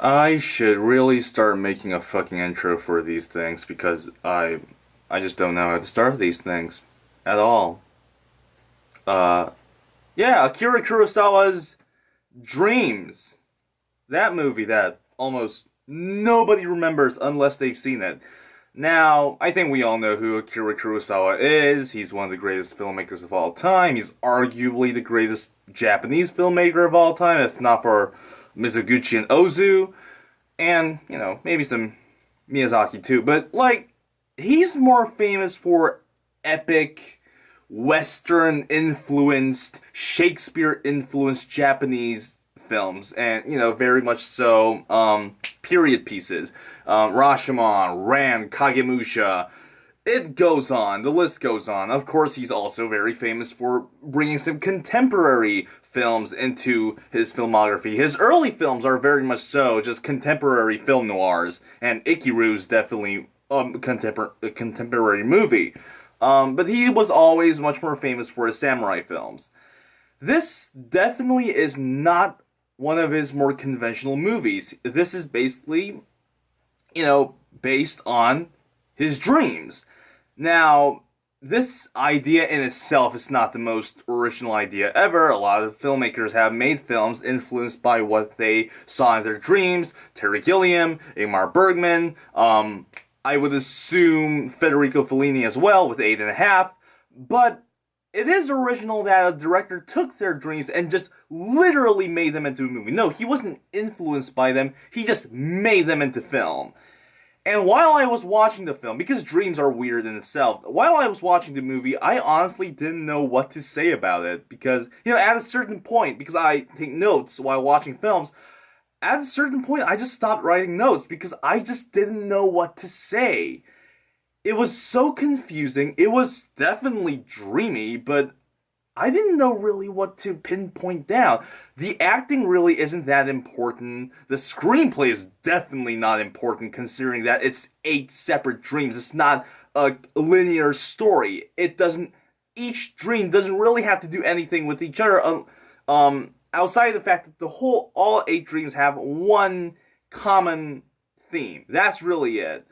I should really start making a fucking intro for these things because I just don't know how to start these things at all. Uh yeah, Akira Kurosawa's Dreams. That movie that almost nobody remembers unless they've seen it. Now, I think we all know who Akira Kurosawa is. He's one of the greatest filmmakers of all time. He's arguably the greatest Japanese filmmaker of all time, if not for Mizoguchi and Ozu. And, maybe some Miyazaki too, but like he's more famous for epic Western influenced, Shakespeare influenced Japanese films, and very much so period pieces. Rashomon, Ran, Kagemusha, it goes on, the list goes on. Of course, he's also very famous for bringing some contemporary films into his filmography. His early films are very much so just contemporary film noirs, and Ikiru's definitely a contemporary movie. But he was always much more famous for his samurai films. This definitely is not one of his more conventional movies. This is basically, based on his dreams. Now, this idea in itself is not the most original idea ever. A lot of filmmakers have made films influenced by what they saw in their dreams. Terry Gilliam, Ingmar Bergman, I would assume Federico Fellini as well with 8.5. But it is original that a director took their dreams and just literally made them into a movie. No, he wasn't influenced by them, he just made them into film. And while I was watching the film, because dreams are weird in itself, while I was watching the movie, I honestly didn't know what to say about it. Because, at a certain point, because I take notes while watching films, at a certain point, I just stopped writing notes because I just didn't know what to say. It was so confusing. It was definitely dreamy, but I didn't know really what to pinpoint down. The acting really isn't that important. The screenplay is definitely not important considering that it's 8 separate dreams. It's not a linear story. Each dream doesn't really have to do anything with each other. Outside of the fact that all 8 dreams have one common theme. That's really it.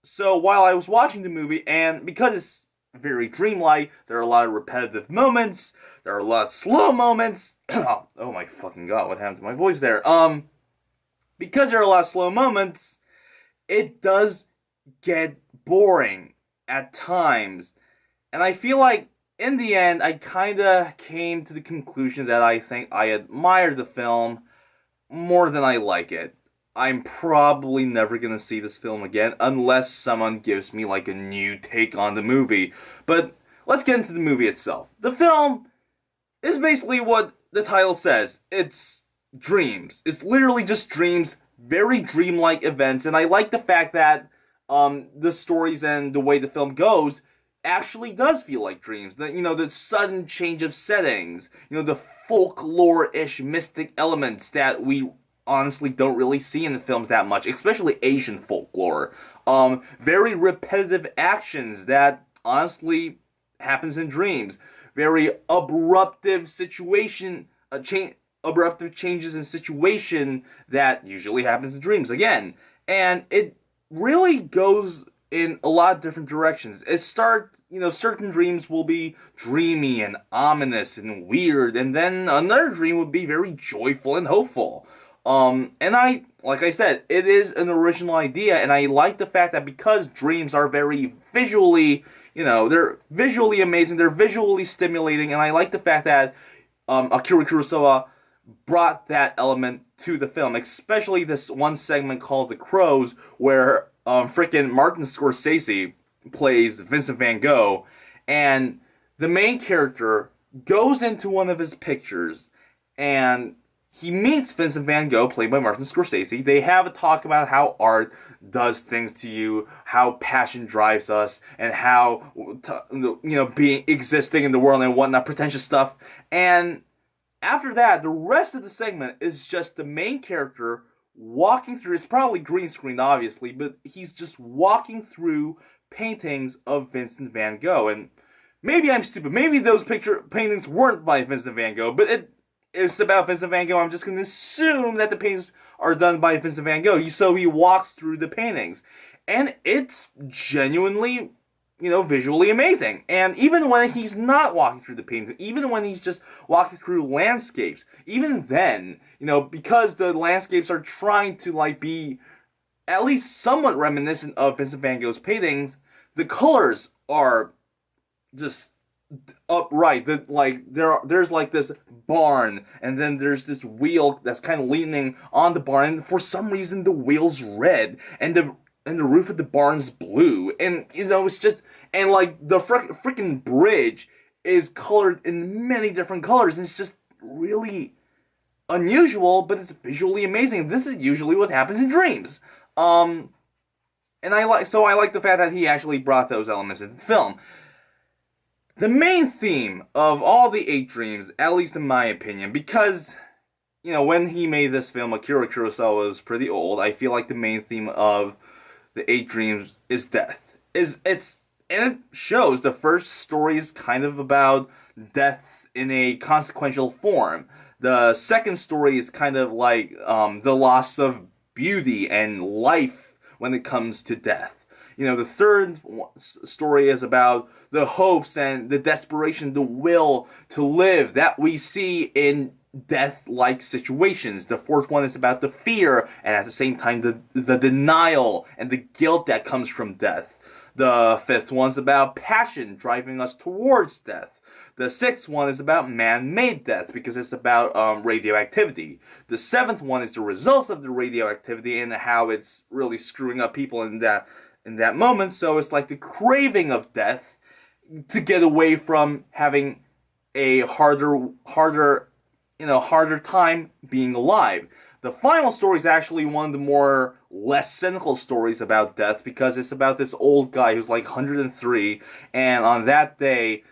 So while I was watching the movie, and because it's very dreamlike, there are a lot of repetitive moments, there are a lot of slow moments. Oh my fucking god, what happened to my voice there? Because there are a lot of slow moments, it does get boring at times. And I feel like in the end, I kinda came to the conclusion that I think I admire the film more than I like it. I'm probably never gonna see this film again unless someone gives me like a new take on the movie. But let's get into the movie itself. The film is basically what the title says. It's dreams. It's literally just dreams, very dreamlike events, and I like the fact that the stories and the way the film goes actually does feel like dreams. The sudden change of settings, the folklore-ish mystic elements that we honestly don't really see in the films that much, especially Asian folklore. Very repetitive actions that honestly happens in dreams. Very abruptive abruptive changes in situation that usually happens in dreams again. And it really goes in a lot of different directions. Certain dreams will be dreamy and ominous and weird, and then another dream would be very joyful and hopeful. Like I said, it is an original idea, and I like the fact that because dreams are very visually, they're visually amazing, they're visually stimulating, and I like the fact that Akira Kurosawa brought that element to the film, especially this one segment called The Crows, where frickin' Martin Scorsese plays Vincent van Gogh, and the main character goes into one of his pictures, and he meets Vincent van Gogh, played by Martin Scorsese. They have a talk about how art does things to you, how passion drives us, and how, being existing in the world and whatnot, pretentious stuff. And after that, the rest of the segment is just the main character walking through. It's probably green screened, obviously, but he's just walking through paintings of Vincent van Gogh. And maybe I'm stupid. Maybe those picture paintings weren't by Vincent van Gogh, but it's about Vincent Van Gogh, I'm just going to assume that the paintings are done by Vincent Van Gogh. So he walks through the paintings. And it's genuinely, visually amazing. And even when he's not walking through the paintings, even when he's just walking through landscapes, even then, because the landscapes are trying to, like, be at least somewhat reminiscent of Vincent Van Gogh's paintings, the colors are just upright. There's like this barn, and then there's this wheel that's kind of leaning on the barn, and for some reason the wheel's red, and the roof of the barn's blue, and it's just, and like the freaking bridge is colored in many different colors, and it's just really unusual, but it's visually amazing. This is usually what happens in dreams. And I like the fact that he actually brought those elements into the film. The main theme of all the 8 dreams, at least in my opinion, because, when he made this film, Akira Kurosawa was pretty old. I feel like the main theme of the 8 dreams is death. And it shows the first story is kind of about death in a consequential form. The second story is kind of like the loss of beauty and life when it comes to death. The third story is about the hopes and the desperation, the will to live that we see in death-like situations. The fourth one is about the fear and at the same time the denial and the guilt that comes from death. The fifth one is about passion driving us towards death. The sixth one is about man-made death because it's about radioactivity. The seventh one is the results of the radioactivity and how it's really screwing up people in that moment. So it's like the craving of death to get away from having a harder time being alive. The final story is actually one of the more less cynical stories about death because it's about this old guy who's like 103, and on that day,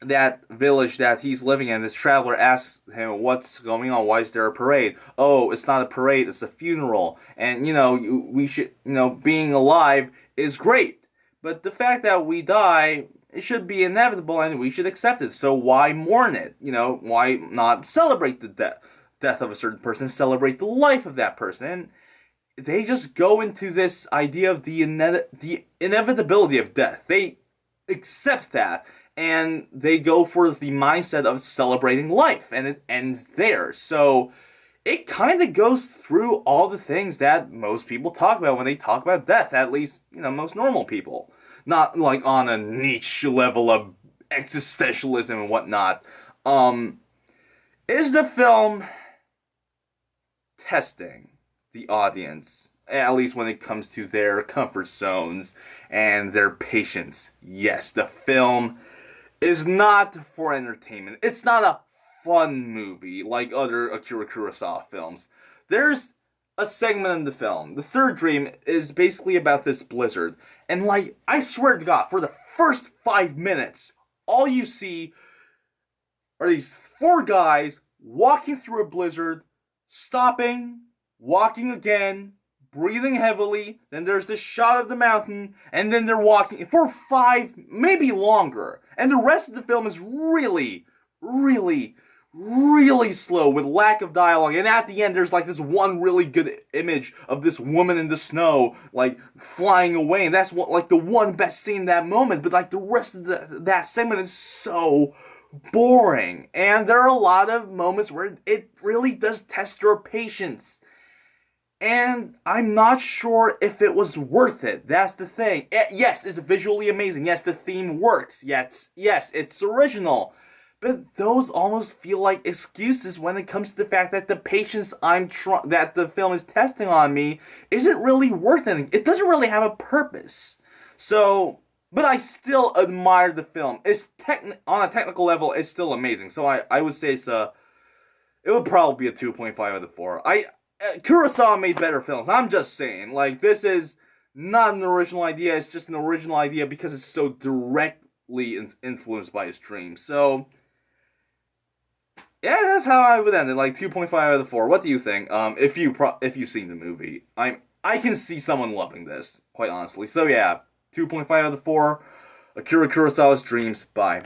that village that he's living in, this traveler asks him, what's going on? Why is there a parade? Oh, it's not a parade, it's a funeral. And, we should, being alive is great. But the fact that we die, it should be inevitable and we should accept it. So why mourn it? Why not celebrate the death of a certain person, celebrate the life of that person? And they just go into this idea of the inevitability of death. They accept that. And they go for the mindset of celebrating life, and it ends there. So it kind of goes through all the things that most people talk about when they talk about death, at least, most normal people. Not like on a niche level of existentialism and whatnot. Is the film testing the audience, at least when it comes to their comfort zones and their patience? Yes, the film is not for entertainment. It's not a fun movie like other Akira Kurosawa films. There's a segment in the film. The third dream is basically about this blizzard. And I swear to God, for the first 5 minutes, all you see are these 4 guys walking through a blizzard, stopping, walking again, breathing heavily, then there's this shot of the mountain, and then they're walking for 5, maybe longer. And the rest of the film is really, really, really slow with lack of dialogue. And at the end, there's this one really good image of this woman in the snow, flying away. And that's the one best scene in that moment. But the rest of that segment is so boring. And there are a lot of moments where it really does test your patience. And I'm not sure if it was worth it. That's the thing. Yes, it's visually amazing. Yes, the theme works. Yes, it's original. But those almost feel like excuses when it comes to the fact that the patience that the film is testing on me isn't really worth anything. It doesn't really have a purpose. So, but I still admire the film. It's on a technical level, it's still amazing. So I would say it would probably be a 2.5 out of 4. Kurosawa made better films. I'm just saying. This is not an original idea. It's just an original idea because it's so directly influenced by his dreams. So, yeah, that's how I would end it. 2.5 out of 4. What do you think? If you've seen the movie, I can see someone loving this, quite honestly. So yeah, 2.5 out of 4. Akira Kurosawa's Dreams. Bye.